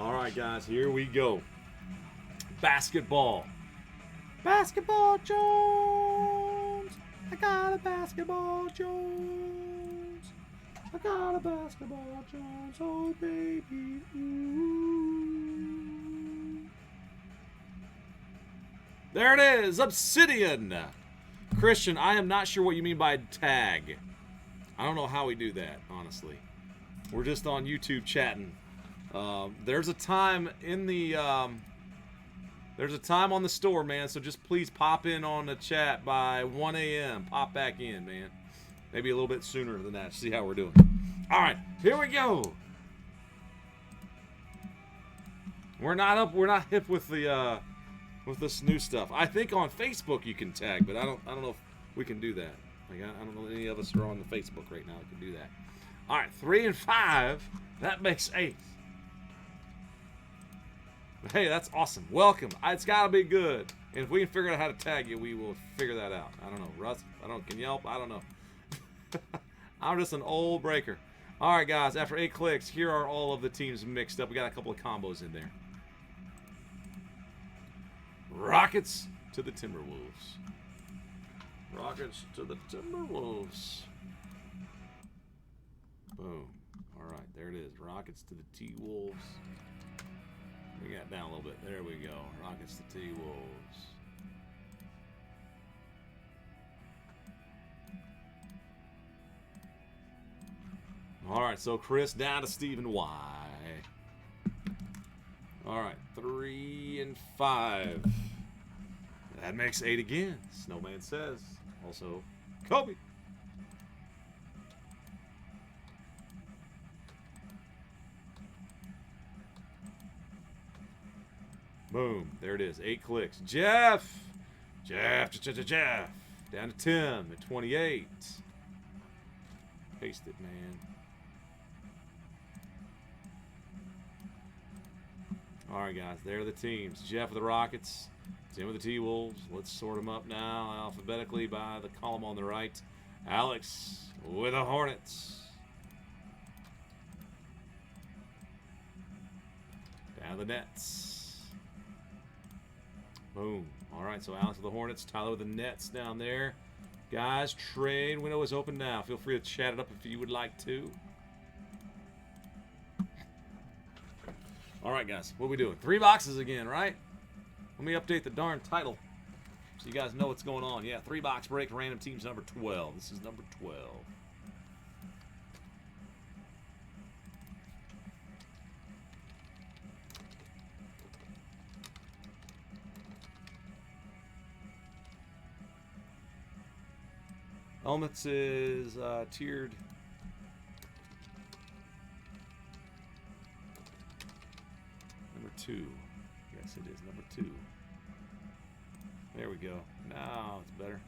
All right, guys, here we go. Basketball. Basketball Jones. I got a basketball Jones. I got a basketball Jones. Oh, baby. Ooh. There it is. Obsidian. Christian, I am not sure what you mean by tag. I don't know how we do that, honestly. We're just on YouTube chatting. There's a time in the there's a time on the store, man, so just please pop in on the chat by 1 a.m. Pop back in, man. Maybe a little bit sooner than that. See how we're doing. All right, here we go. We're not hip with the with this new stuff. I think on Facebook you can tag, but I don't know if we can do that. Like, I don't know if any of us are on the Facebook right now that can do that. All right, 3 and 5. That makes 8. Hey, that's awesome. Welcome. It's got to be good. And if we can figure out how to tag you, we will figure that out. I don't know. Russ, can you help? I don't know. I'm just an old breaker. All right, guys. After 8 clicks, here are all of the teams mixed up. We got a couple of combos in there. Rockets to the Timberwolves. Rockets to the Timberwolves. Boom. All right, there it is. Rockets to the T-Wolves. We got down a little bit. There we go. Rockets to T-Wolves. All right, so Chris down to Stephen Y. All right, 3 and 5. That makes 8 again. Snowman says. Also, Kobe. Boom. There it is. 8 clicks. Jeff. Down to Tim at 28. Paste it, man. All right, guys. There are the teams. Jeff with the Rockets. Tim with the T-Wolves. Let's sort them up now alphabetically by the column on the right. Alex with the Hornets. Down the Nets. Boom. All right, so Alex with the Hornets, Tyler with the Nets down there. Guys, trade window is open now. Feel free to chat it up if you would like to. All right, guys, what are we doing? 3 boxes again, right? Let me update the darn title so you guys know what's going on. Yeah, 3-box break, random teams number 12. This is number 12. Elements is tiered. Number 2. Yes, it is number 2. There we go. Now it's better.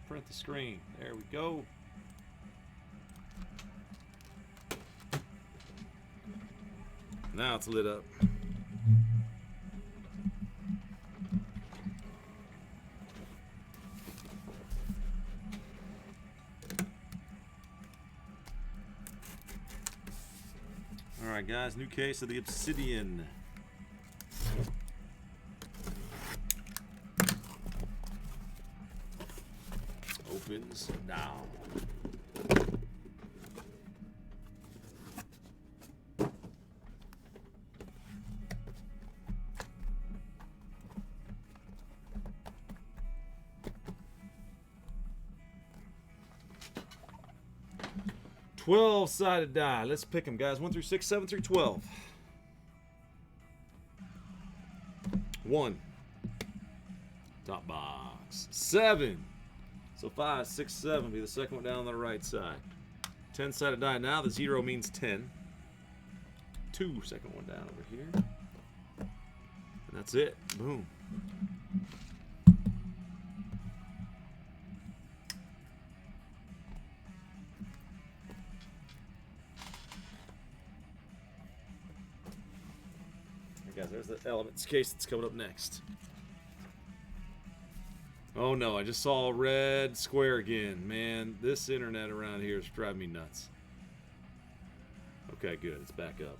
Print the screen. There we go. Now it's lit up. All right, guys. New case of the Obsidian. Opens now. Twelve-sided die. Let's pick them, guys. 1 through 6, 7 through 12. 1. Top box. 7. So 5, 6, 7 be the second one down on the right side. 10-sided die. Now the 0 means 10. 2, second one down over here. And that's it. Boom. guys, there's the elements case that's coming up next. Oh no, I just saw a red square again. Man, this internet around here is driving me nuts. Okay, good. It's back up.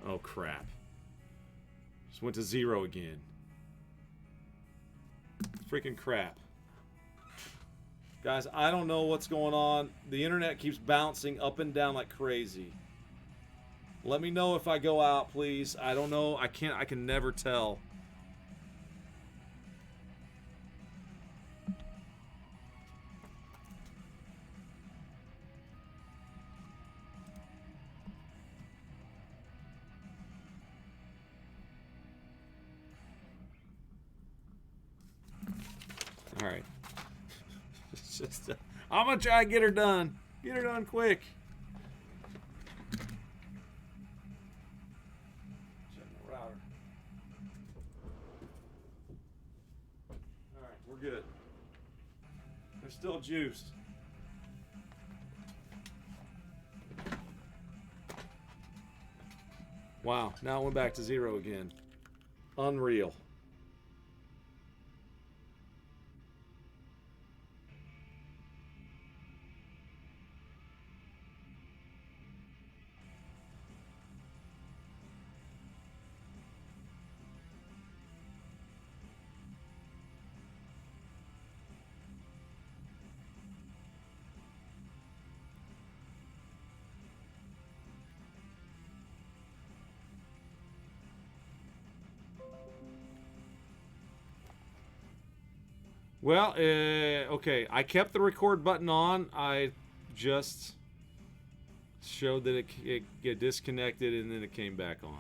Oh crap. Just went to 0 again. Freaking crap. Guys, I don't know what's going on. The internet keeps bouncing up and down like crazy. Let me know if I go out, please. I don't know. I can never tell. All right. It's just, I'm gonna try and get her done. Get her done quick. Check the router. All right, we're good. There's still juice. Wow, now it went back to 0 again. Unreal. Well, okay, I kept the record button on. I just showed that it get disconnected and then it came back on.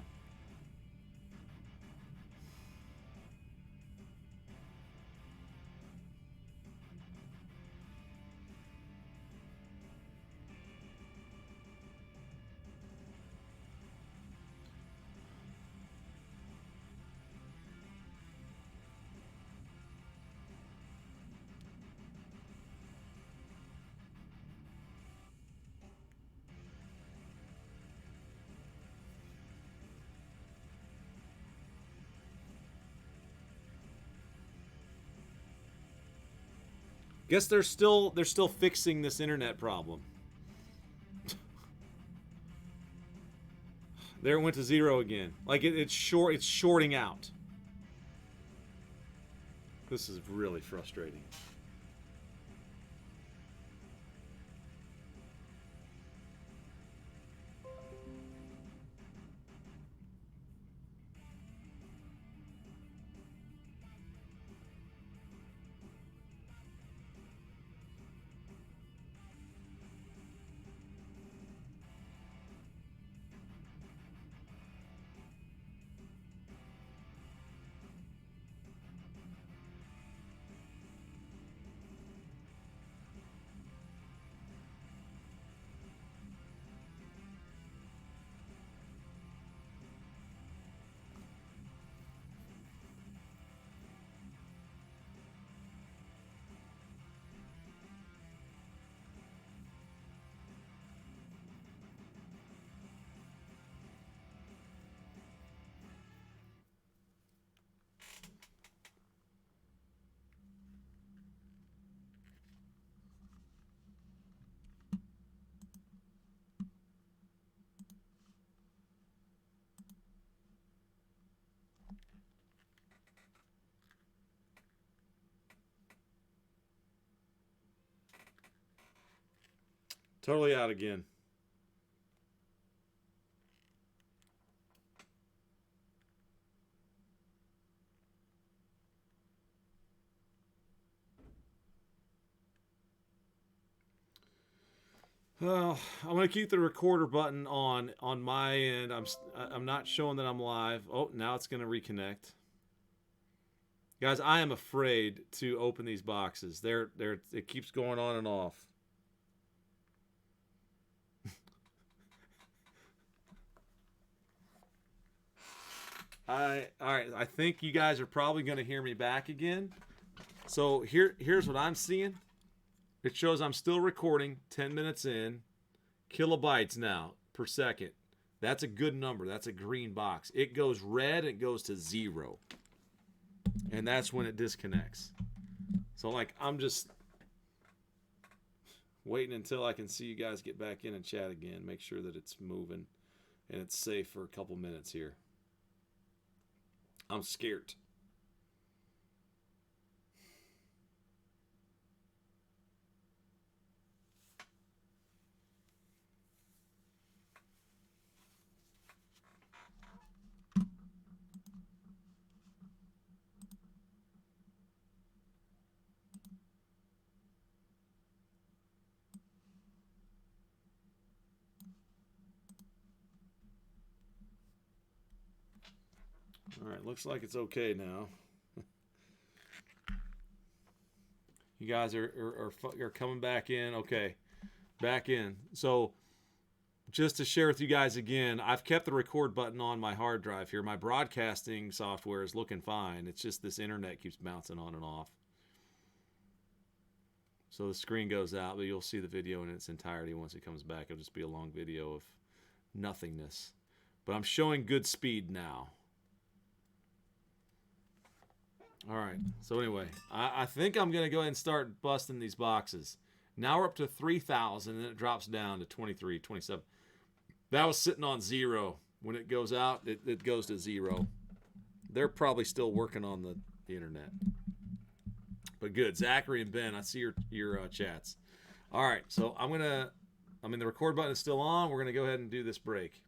Guess they're still fixing this internet problem. There it went to 0 again. Like it's shorting out. This is really frustrating. Totally out again. Well, I'm gonna keep the recorder button on my end. I'm not showing that I'm live. Oh, now it's gonna reconnect. Guys, I am afraid to open these boxes. It keeps going on and off. All right. I think you guys are probably going to hear me back again. So here's what I'm seeing. It shows I'm still recording 10 minutes in. Kilobytes now per second. That's a good number. That's a green box. It goes red, it goes to 0. And that's when it disconnects. So like I'm just waiting until I can see you guys get back in and chat again. Make sure that it's moving and it's safe for a couple minutes here. I'm scared. All right, looks like it's okay now. You guys are coming back in. Okay, back in. So just to share with you guys again, I've kept the record button on my hard drive here. My broadcasting software is looking fine. It's just this internet keeps bouncing on and off. So the screen goes out, but you'll see the video in its entirety once it comes back. It'll just be a long video of nothingness. But I'm showing good speed now. All right, so anyway, I think I'm going to go ahead and start busting these boxes. Now we're up to 3,000, and it drops down to 23, 27. That was sitting on 0. When it goes out, it goes to 0. They're probably still working on the internet. But good. Zachary and Ben, I see your chats. All right, so the record button is still on. We're going to go ahead and do this break.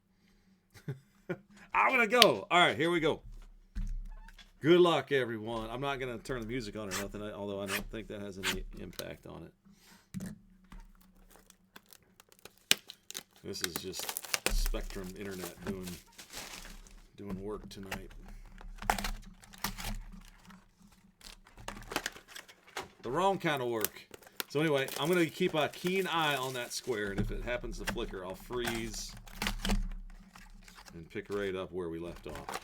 I'm going to go. All right, here we go. Good luck, everyone. I'm not going to turn the music on or nothing, although I don't think that has any impact on it. This is just Spectrum Internet doing work tonight. The wrong kind of work. So anyway, I'm going to keep a keen eye on that square, and if it happens to flicker, I'll freeze and pick right up where we left off.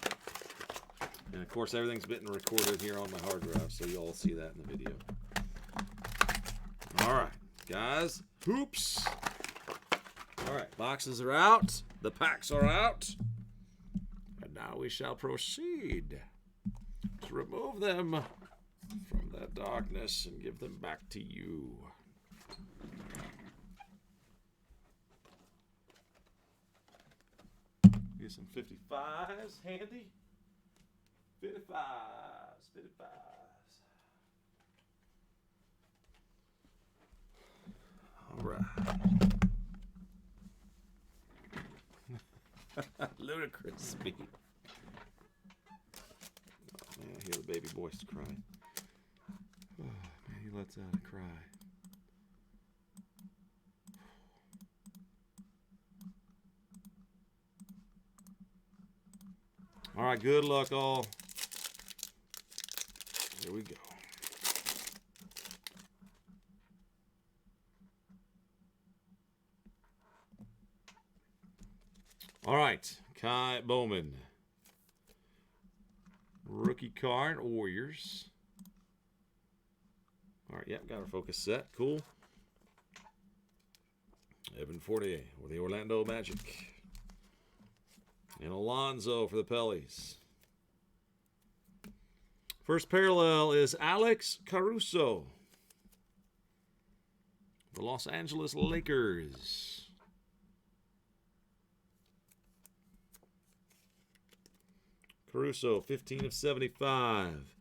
And of course, everything's been recorded here on my hard drive, so you'll all see that in the video. All right, guys. Hoops. All right, boxes are out. The packs are out. And now we shall proceed to remove them from that darkness and give them back to you. Get some 55s handy. 55s, 55s. All right. Ludicrous speed. Oh, man, I hear the baby voice crying. Oh, man, he lets out a cry. All right, good luck, all. Here we go. All right, Kai Bowman. Rookie card, Warriors. All right, got our focus set. Cool. Evan Fournier with the Orlando Magic. And Alonzo for the Pellies. First parallel is Alex Caruso. The Los Angeles Lakers. Caruso, 15 of 75.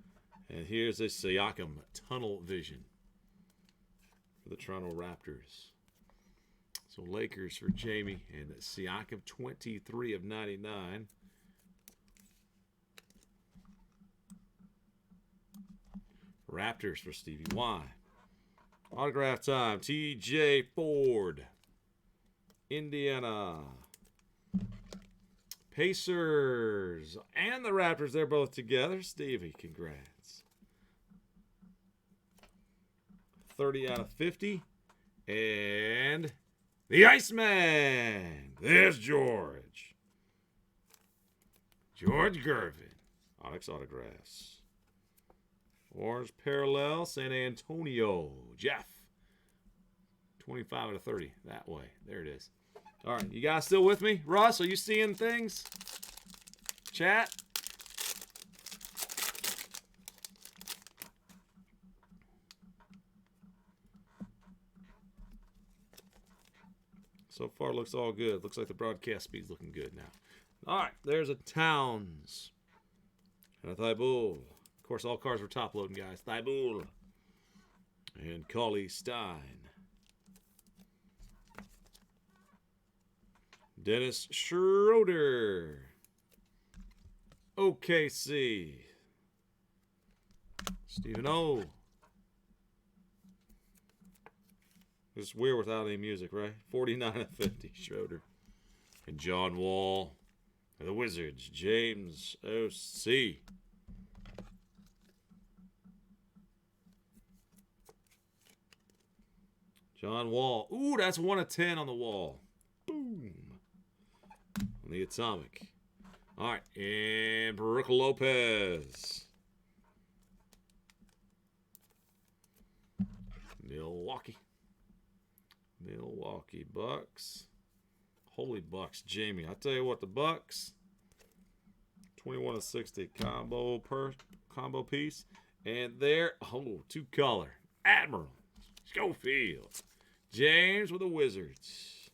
And here's a Siakam tunnel vision for the Toronto Raptors. So Lakers for Jamie and Siakam, 23 of 99. Raptors for Stevie Y. Autograph time, TJ Ford. Indiana. Pacers and the Raptors, they're both together. Stevie, congrats. 30 out of 50. And the Iceman. There's George. George Gervin. Onyx autographs. Orange parallel, San Antonio. Jeff. 25 out of 30. That way. There it is. All right. You guys still with me? Russ, are you seeing things? Chat? So far, looks all good. Looks like the broadcast speed's looking good now. All right. There's a Towns. And a Thibault. Of course, all cards were top loading, guys. Thibault. And Cauley Stein. Dennis Schroeder. OKC. Stephen O. It's weird without any music, right? 49 of 50, Schroeder. And John Wall. And the Wizards. James O.C. John Wall. Ooh, that's 1 of 10 on the wall. Boom. On the atomic. All right. And Brook Lopez. Milwaukee Bucks. Holy Bucks. Jamie. I tell you what, the Bucks. 21 of 60 combo piece. And there, two color. Admiral. Schofield. James with the Wizards.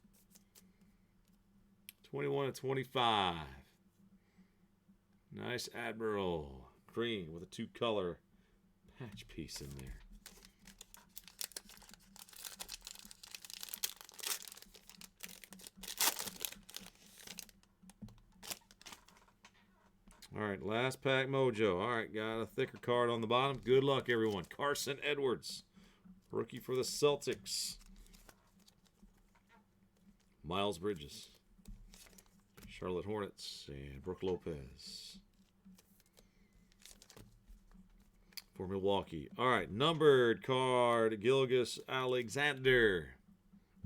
21 of 25. Nice Admiral. Green with a 2-color patch piece in there. All right, last pack mojo. All right, got a thicker card on the bottom. Good luck, everyone. Carson Edwards. Rookie for the Celtics. Miles Bridges. Charlotte Hornets. And Brook Lopez. For Milwaukee. All right, numbered card. Gilgeous Alexander.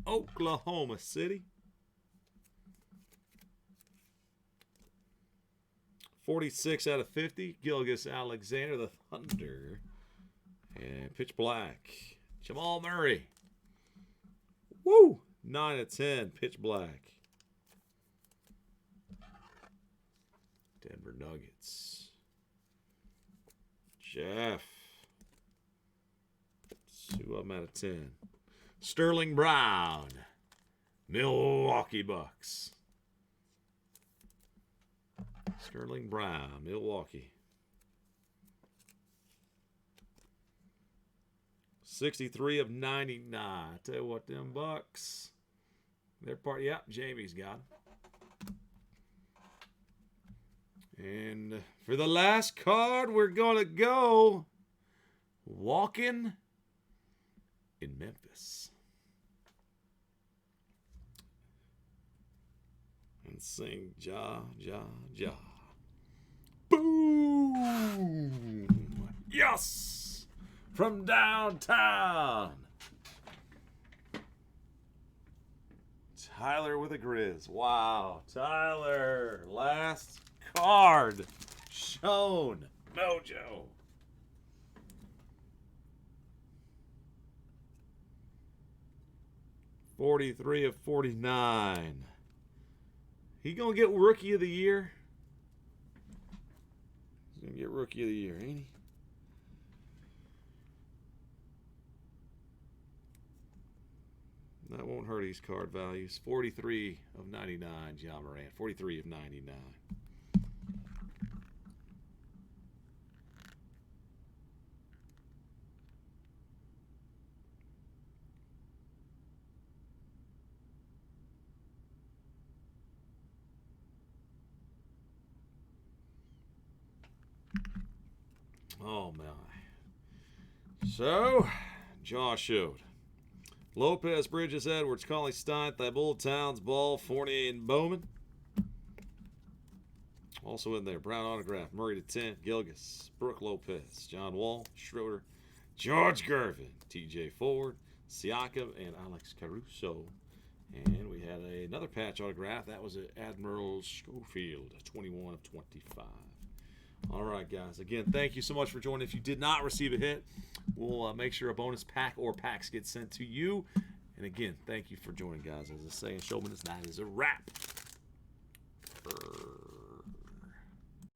Oklahoma City. 46 out of 50. Gilgeous Alexander, the Thunder. And pitch black. Jamal Murray. Woo! 9 of 10. Pitch black. Denver Nuggets. Jeff. 2 of them out of 10. Sterling Brown. Milwaukee Bucks. Sterling Brown, Milwaukee. 63 of 99. I tell you what, them Bucks. They're part. Yep, Jamie's got them. And for the last card, we're going to go walking in Memphis. And sing Ja, Ja, Ja. Boom! Yes! From downtown. Tyler with a Grizz. Wow. Tyler. Last card. Shown. Mojo. $43 of $49. He gonna get Rookie of the Year? He's gonna get Rookie of the Year, ain't he? That won't hurt his card values. 43 of 99, Ja Morant. 43 of 99. Oh, my. So, Jaw showed. Lopez, Bridges, Edwards, Cauley Stein, Thibault, Towns, Ball, Fournier, and Bowman. Also in there, Brown autograph, Murray to 10, Gilgeous, Brook Lopez, John Wall, Schroeder, George Gervin, TJ Ford, Siakam, and Alex Caruso. And we had another patch autograph. That was Admiral Schofield, 21 of 25. All right, guys. Again, thank you so much for joining. If you did not receive a hit, we'll make sure a bonus pack or packs get sent to you. And again, thank you for joining, guys. As I say in Showman, that is a wrap.